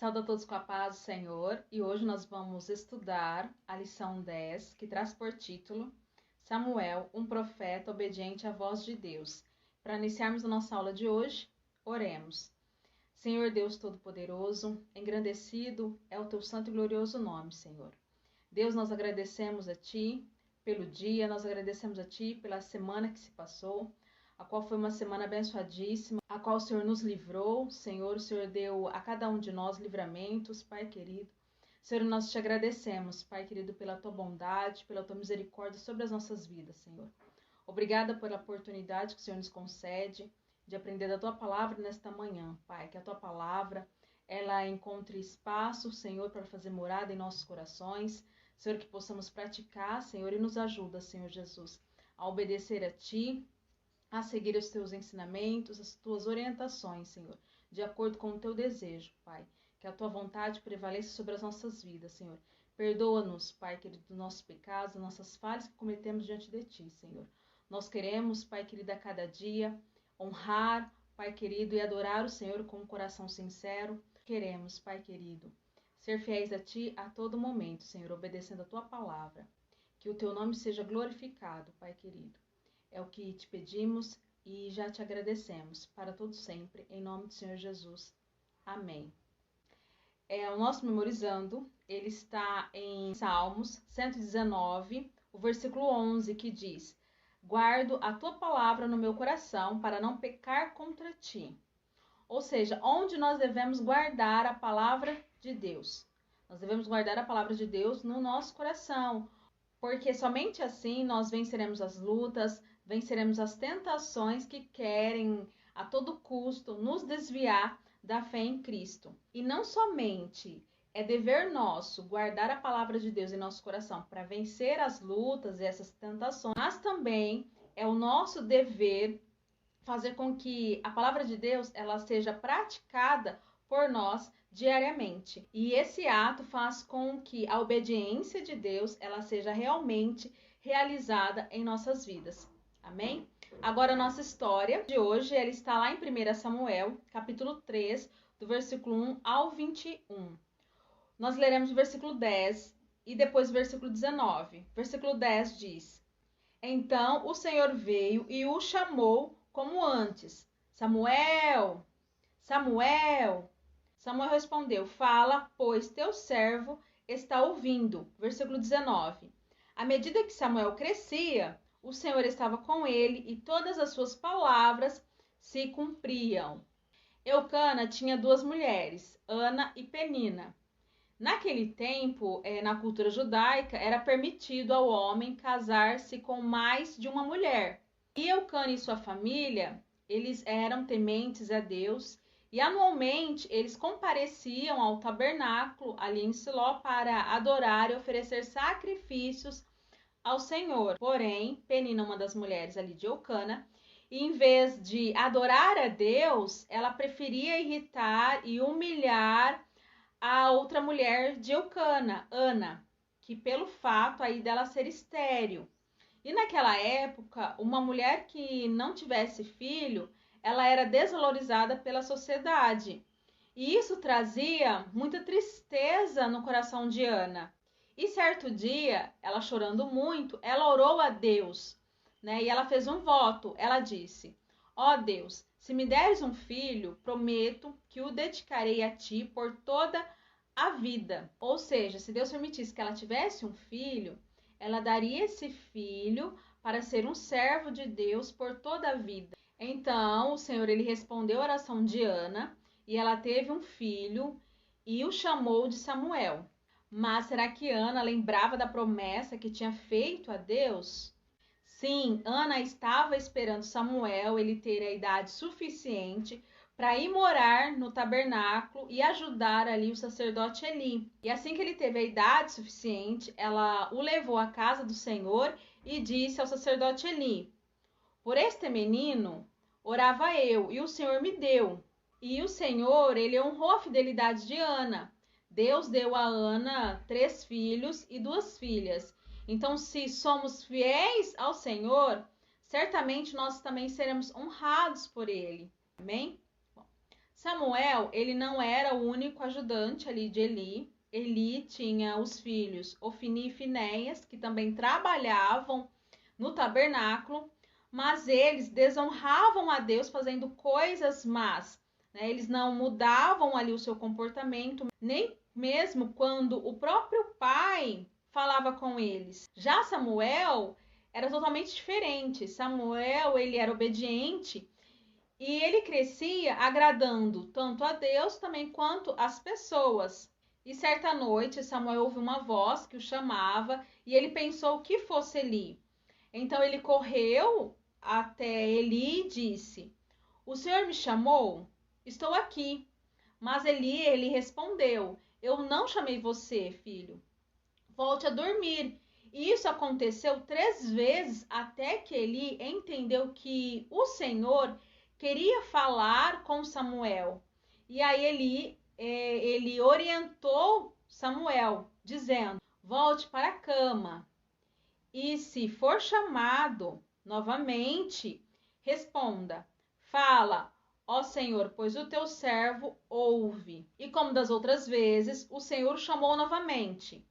Saúde a todos com a paz do Senhor, e hoje nós vamos estudar a lição 10, que traz por título Samuel, um profeta obediente à voz de Deus. Para iniciarmos a nossa aula de hoje, oremos. Senhor Deus Todo-Poderoso, engrandecido é o teu santo e glorioso nome, Senhor. Deus, nós agradecemos a Ti pelo dia, nós agradecemos a Ti pela semana que se passou, a qual foi uma semana abençoadíssima, a qual o Senhor nos livrou. Senhor, o Senhor deu a cada um de nós livramentos, Pai querido. Senhor, nós te agradecemos, Pai querido, pela Tua bondade, pela Tua misericórdia sobre as nossas vidas, Senhor. Obrigada pela oportunidade que o Senhor nos concede de aprender da Tua palavra nesta manhã, Pai. Que a Tua palavra, ela encontre espaço, Senhor, para fazer morada em nossos corações. Senhor, que possamos praticar, Senhor, e nos ajuda, Senhor Jesus, a obedecer a Ti, a seguir os Teus ensinamentos, as Tuas orientações, Senhor, de acordo com o Teu desejo, Pai. Que a Tua vontade prevaleça sobre as nossas vidas, Senhor. Perdoa-nos, Pai querido, dos nossos pecados, das nossas falhas que cometemos diante de Ti, Senhor. Nós queremos, Pai querido, a cada dia honrar, Pai querido, e adorar o Senhor com um coração sincero. Queremos, Pai querido, ser fiéis a Ti a todo momento, Senhor, obedecendo a Tua palavra. Que o Teu nome seja glorificado, Pai querido. É o que te pedimos e já te agradecemos para todo sempre, em nome do Senhor Jesus. Amém. O nosso memorizando, ele está em Salmos 119, o versículo 11, que diz: Guardo a tua palavra no meu coração para não pecar contra ti. Ou seja, onde nós devemos guardar a palavra de Deus? Nós devemos guardar a palavra de Deus no nosso coração, porque somente assim nós venceremos as lutas, venceremos as tentações que querem a todo custo nos desviar da fé em Cristo. E não somente é dever nosso guardar a palavra de Deus em nosso coração para vencer as lutas e essas tentações, mas também é o nosso dever fazer com que a palavra de Deus ela seja praticada por nós diariamente. E esse ato faz com que a obediência de Deus ela seja realmente realizada em nossas vidas. Amém? Agora a nossa história de hoje, ela está lá em 1 Samuel, capítulo 3, do versículo 1 ao 21. Nós leremos o versículo 10 e depois o versículo 19. Versículo 10 diz: Então o Senhor veio e o chamou como antes: Samuel, Samuel. Samuel respondeu: Fala, pois teu servo está ouvindo. Versículo 19. À medida que Samuel crescia, o Senhor estava com ele e todas as suas palavras se cumpriam. Eucana tinha duas mulheres, Ana e Penina. Naquele tempo, na cultura judaica, era permitido ao homem casar-se com mais de uma mulher. E Eucana e sua família, eles eram tementes a Deus e anualmente eles compareciam ao tabernáculo ali em Siló para adorar e oferecer sacrifícios ao Senhor. Porém, Penina, uma das mulheres ali de Eucana, em vez de adorar a Deus, ela preferia irritar e humilhar a outra mulher de Eucana, Ana, que pelo fato aí dela ser estéril. E naquela época, uma mulher que não tivesse filho, ela era desvalorizada pela sociedade. E isso trazia muita tristeza no coração de Ana. E certo dia, ela chorando muito, ela orou a Deus, né? E ela fez um voto. Ela disse: Ó Deus, se me deres um filho, prometo que o dedicarei a ti por toda a vida. Ou seja, se Deus permitisse que ela tivesse um filho, ela daria esse filho para ser um servo de Deus por toda a vida. Então, o Senhor ele respondeu a oração de Ana e ela teve um filho e o chamou de Samuel. Mas será que Ana lembrava da promessa que tinha feito a Deus? Sim, Ana estava esperando Samuel ele ter a idade suficiente para ir morar no tabernáculo e ajudar ali o sacerdote Eli. E assim que ele teve a idade suficiente, ela o levou à casa do Senhor e disse ao sacerdote Eli: Por este menino orava eu e o Senhor me deu. E o Senhor, ele honrou a fidelidade de Ana. Deus deu a Ana 3 filhos e 2 filhas. Então, se somos fiéis ao Senhor, certamente nós também seremos honrados por ele. Amém? Bom, Samuel, ele não era o único ajudante ali de Eli. Eli tinha os filhos Ofni e Finéias, que também trabalhavam no tabernáculo, mas eles desonravam a Deus fazendo coisas más, né? Eles não mudavam ali o seu comportamento, nem mesmo quando o próprio pai falava com eles. Já Samuel era totalmente diferente. Samuel, ele era obediente e ele crescia agradando tanto a Deus também quanto as pessoas. E certa noite Samuel ouviu uma voz que o chamava e ele pensou que fosse Eli. Então ele correu até Eli e disse: "O Senhor me chamou? Estou aqui." Mas ele respondeu: "Eu não chamei você, filho. Volte a dormir." E isso aconteceu 3 vezes até que Eli entendeu que o Senhor queria falar com Samuel. E aí ele orientou Samuel, dizendo: "Volte para a cama. E se for chamado novamente, responda: Fala, ó Senhor, pois o teu servo ouve." E como das outras vezes, o Senhor chamou novamente: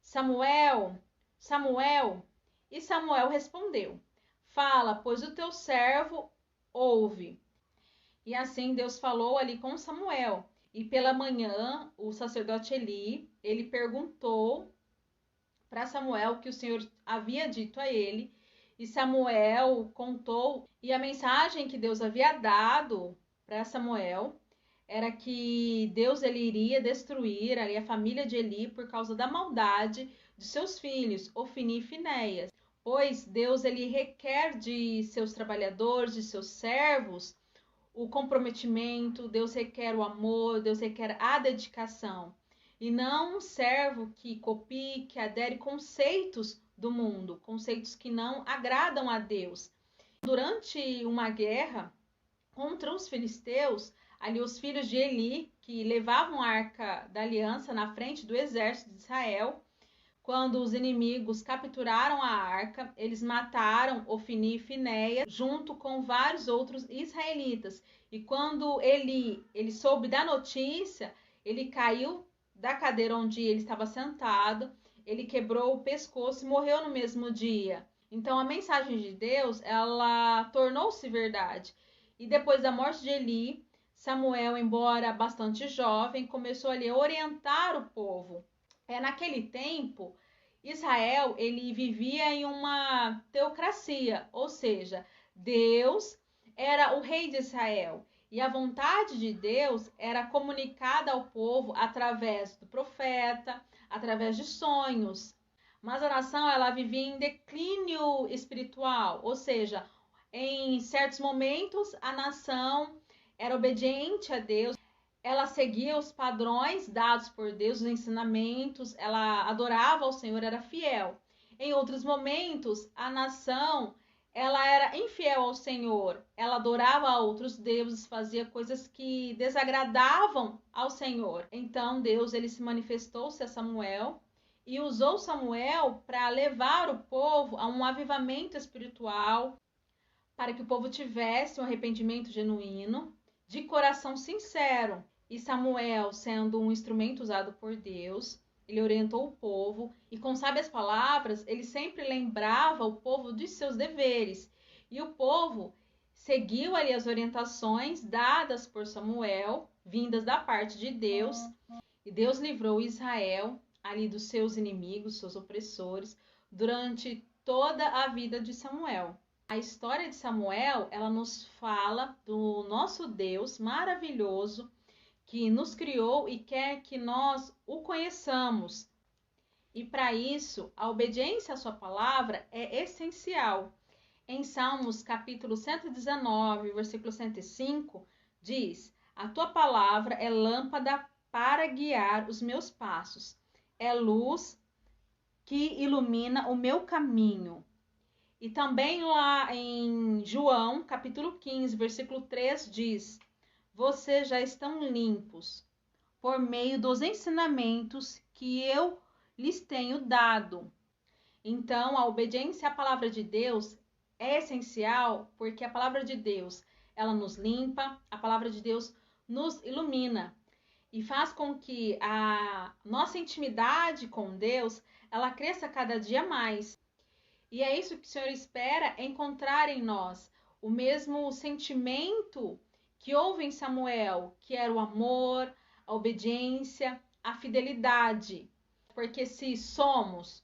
"Samuel, Samuel." E Samuel respondeu: "Fala, pois o teu servo ouve." E assim Deus falou ali com Samuel. E pela manhã, o sacerdote Eli, ele perguntou para Samuel o que o Senhor havia dito a ele, e Samuel contou, e a mensagem que Deus havia dado para Samuel era que Deus ele iria destruir ali a família de Eli por causa da maldade de seus filhos, Ofni e Finéias, pois Deus ele requer de seus trabalhadores, de seus servos, o comprometimento, Deus requer o amor, Deus requer a dedicação. E não um servo que copie, que adere conceitos do mundo, conceitos que não agradam a Deus. Durante uma guerra contra os filisteus, ali os filhos de Eli, que levavam a arca da aliança na frente do exército de Israel, quando os inimigos capturaram a arca, eles mataram Ofni e Finéias junto com vários outros israelitas. E quando ele soube da notícia, ele caiu da cadeira onde ele estava sentado, ele quebrou o pescoço e morreu no mesmo dia. Então a mensagem de Deus, ela tornou-se verdade. E depois da morte de Eli, Samuel, embora bastante jovem, começou ali a orientar o povo. Naquele tempo, Israel ele vivia em uma teocracia, ou seja, Deus era o rei de Israel. E a vontade de Deus era comunicada ao povo através do profeta, através de sonhos. Mas a nação ela vivia em declínio espiritual, ou seja, em certos momentos a nação era obediente a Deus, ela seguia os padrões dados por Deus, os ensinamentos, ela adorava ao Senhor, era fiel. Em outros momentos, a nação ela era infiel ao Senhor, ela adorava a outros deuses, fazia coisas que desagradavam ao Senhor. Então Deus ele se manifestou-se a Samuel e usou Samuel para levar o povo a um avivamento espiritual, para que o povo tivesse um arrependimento genuíno, de coração sincero. E Samuel, sendo um instrumento usado por Deus, ele orientou o povo e com sábias palavras, ele sempre lembrava o povo dos seus deveres. E o povo seguiu ali as orientações dadas por Samuel, vindas da parte de Deus, e Deus livrou Israel ali dos seus inimigos, seus opressores, durante toda a vida de Samuel. A história de Samuel, ela nos fala do nosso Deus maravilhoso, que nos criou e quer que nós o conheçamos. E para isso, a obediência à sua palavra é essencial. Em Salmos capítulo 119, versículo 105, diz: "A tua palavra é lâmpada para guiar os meus passos, é luz que ilumina o meu caminho." E também lá em João capítulo 15, versículo 3, diz: "Vocês já estão limpos por meio dos ensinamentos que eu lhes tenho dado." Então, a obediência à palavra de Deus é essencial, porque a palavra de Deus, ela nos limpa, a palavra de Deus nos ilumina e faz com que a nossa intimidade com Deus, ela cresça cada dia mais. E é isso que o Senhor espera encontrar em nós, o mesmo sentimento que houve em Samuel, que era o amor, a obediência, a fidelidade. Porque se somos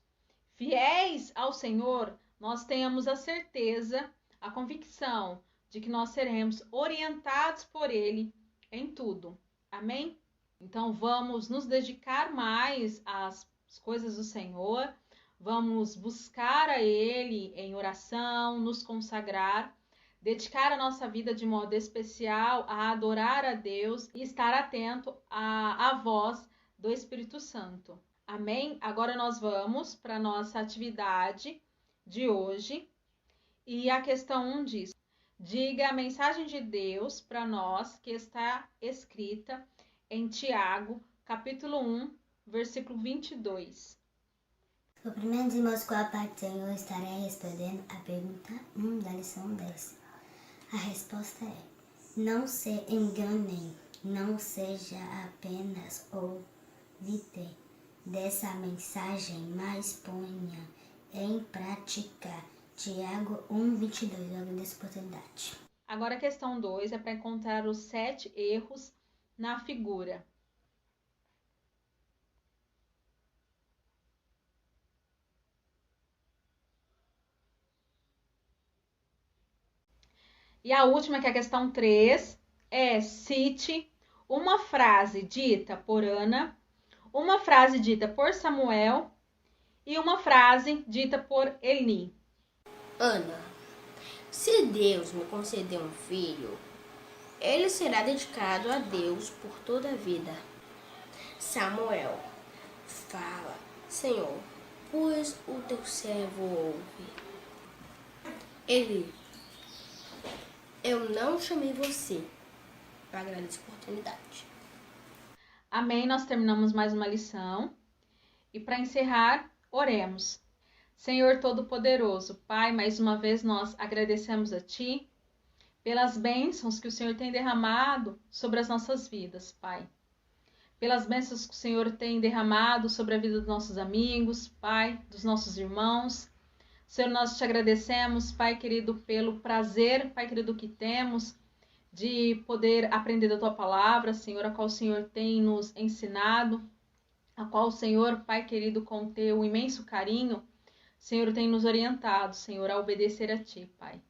fiéis ao Senhor, nós tenhamos a certeza, a convicção de que nós seremos orientados por Ele em tudo. Amém? Então vamos nos dedicar mais às coisas do Senhor, vamos buscar a Ele em oração, nos consagrar, dedicar a nossa vida de modo especial a adorar a Deus e estar atento à voz do Espírito Santo. Amém? Agora nós vamos para a nossa atividade de hoje. E a questão 1 diz: diga a mensagem de Deus para nós que está escrita em Tiago, capítulo 1, versículo 22. O primeiro de Moscou, a parte do Senhor, estarei respondendo a pergunta 1 da lição 10. A resposta é: não se enganem, não seja apenas ouvinte dessa mensagem, mas ponha em prática. Tiago 1, 22. Eu agradeço a oportunidade. Agora a questão 2 é para encontrar os 7 erros na figura. E a última, que é a questão 3, é: cite uma frase dita por Ana, uma frase dita por Samuel e uma frase dita por Eli. Ana: se Deus me conceder um filho, ele será dedicado a Deus por toda a vida. Samuel: fala, Senhor, pois o teu servo ouve. Eli: eu não chamei você. Eu agradeço a oportunidade. Amém, nós terminamos mais uma lição. E para encerrar, oremos. Senhor Todo-Poderoso, Pai, mais uma vez nós agradecemos a Ti pelas bênçãos que o Senhor tem derramado sobre as nossas vidas, Pai. Pelas bênçãos que o Senhor tem derramado sobre a vida dos nossos amigos, Pai, dos nossos irmãos. Senhor, nós te agradecemos, Pai querido, pelo prazer, Pai querido, que temos de poder aprender da Tua palavra, Senhor, a qual o Senhor tem nos ensinado, a qual o Senhor, Pai querido, com Teu imenso carinho, Senhor, tem nos orientado, Senhor, a obedecer a Ti, Pai.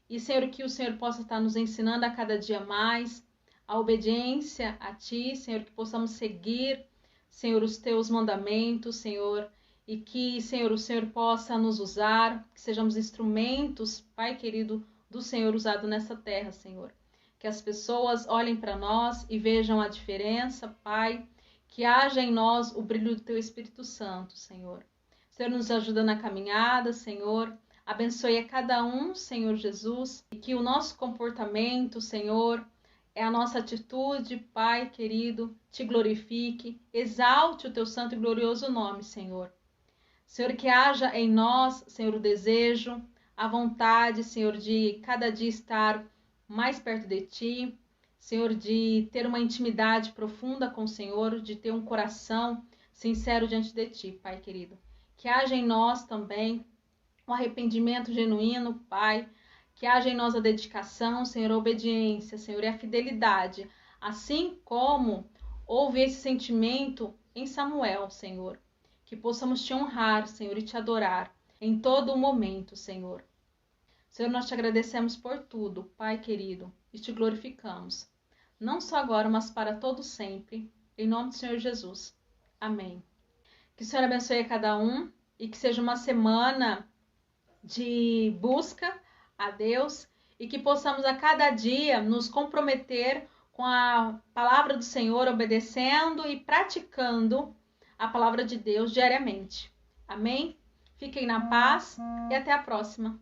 E, Senhor, que o Senhor possa estar nos ensinando a cada dia mais a obediência a Ti, Senhor, que possamos seguir, Senhor, os Teus mandamentos, Senhor, e que, Senhor, o Senhor possa nos usar, que sejamos instrumentos, Pai querido, do Senhor usado nessa terra, Senhor. Que as pessoas olhem para nós e vejam a diferença, Pai, que haja em nós o brilho do Teu Espírito Santo, Senhor. Senhor, nos ajuda na caminhada, Senhor. Abençoe a cada um, Senhor Jesus, e que o nosso comportamento, Senhor, a nossa atitude, Pai querido, Te glorifique, exalte o Teu santo e glorioso nome, Senhor. Senhor, que haja em nós, Senhor, o desejo, a vontade, Senhor, de cada dia estar mais perto de Ti, Senhor, de ter uma intimidade profunda com o Senhor, de ter um coração sincero diante de Ti, Pai querido. Que haja em nós também um arrependimento genuíno, Pai. Que haja em nós a dedicação, Senhor, a obediência, Senhor, e a fidelidade. Assim como houve esse sentimento em Samuel, Senhor. Que possamos Te honrar, Senhor, e Te adorar em todo o momento, Senhor. Senhor, nós Te agradecemos por tudo, Pai querido, e Te glorificamos. Não só agora, mas para todo sempre. Em nome do Senhor Jesus. Amém. Que o Senhor abençoe a cada um e que seja uma semana de busca a Deus e que possamos a cada dia nos comprometer com a palavra do Senhor, obedecendo e praticando a palavra de Deus diariamente. Amém? Fiquem na paz e até a próxima.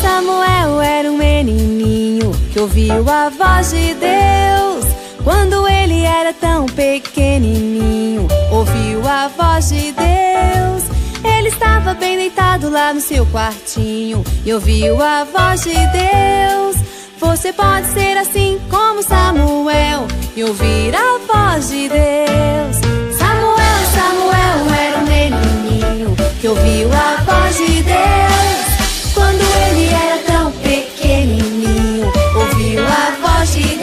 Samuel era um menininho que ouviu a voz de Deus quando ele era era tão pequenininho, ouviu a voz de Deus. Ele estava bem deitado lá no seu quartinho e ouviu a voz de Deus. Você pode ser assim como Samuel e ouvir a voz de Deus. Samuel, Samuel era um menininho que ouviu a voz de Deus. Quando ele era tão pequenininho, ouviu a voz de Deus.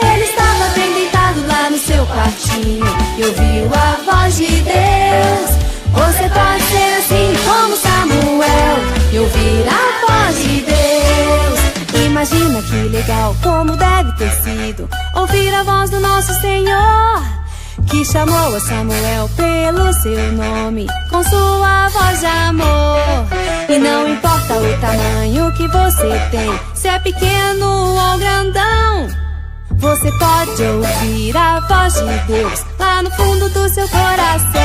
Ele estava bem deitado lá no seu quartinho e ouviu a voz de Deus. Você pode ser assim como Samuel e ouvir a voz de Deus. Imagina que legal, como deve ter sido ouvir a voz do nosso Senhor, que chamou a Samuel pelo seu nome, com sua voz de amor. E não importa o tamanho que você tem, se é pequeno ou grandão, você pode ouvir a voz de Deus lá no fundo do seu coração.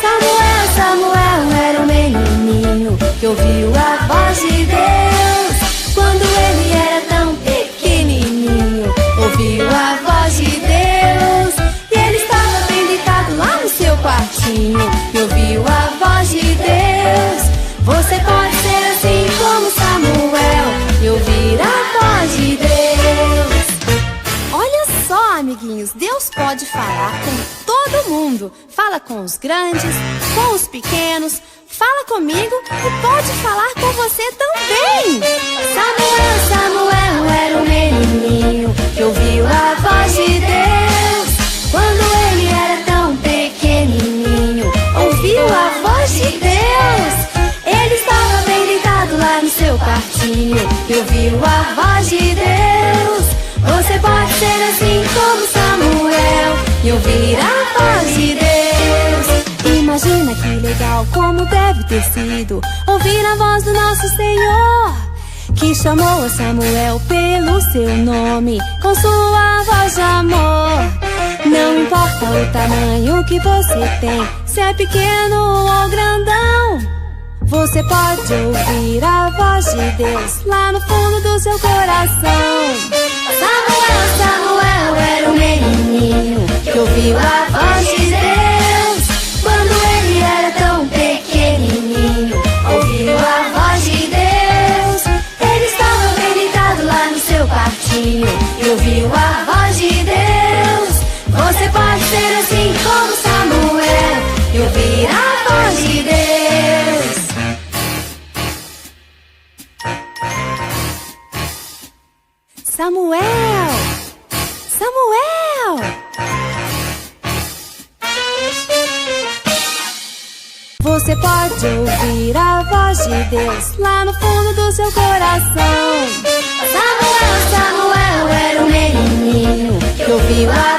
Samuel, Samuel era um menininho que ouviu a voz de Deus. Quando ele era tão pequenininho, ouviu a voz de Deus. E ele estava bem deitado lá no seu quartinho e ouviu a voz de Deus. Você pode ser assim como Samuel e ouvir a voz de Deus. Olha só, amiguinhos, Deus pode falar com todo mundo. Fala com os grandes, com os pequenos. Fala comigo e pode falar com você também. Samuel, Samuel era um menininho que ouviu a voz de Deus. Quando ele era tão pequenininho, ouviu a voz de Deus. Ele estava bem deitado lá no seu quartinho e ouviu a voz de Deus. Você pode ser assim como Samuel e ouvir a voz de Deus. Imagina que legal, como deve ter sido ouvir a voz do nosso Senhor, que chamou a Samuel pelo seu nome, com sua voz de amor. Não importa o tamanho que você tem, se é pequeno ou grandão, você pode ouvir a voz de Deus lá no fundo do seu coração. Samuel, Samuel era um menininho que ouviu a voz de Deus. Quando ele era tão pequenininho, ouviu a voz de Deus. Ele estava bem deitado lá no seu quartinho e ouviu a voz de Deus. Você pode ser assim como Samuel e ouvir a voz de Deus. Samuel! Samuel! Você pode ouvir a voz de Deus lá no fundo do seu coração. Samuel, Samuel era um menininho que ouviu a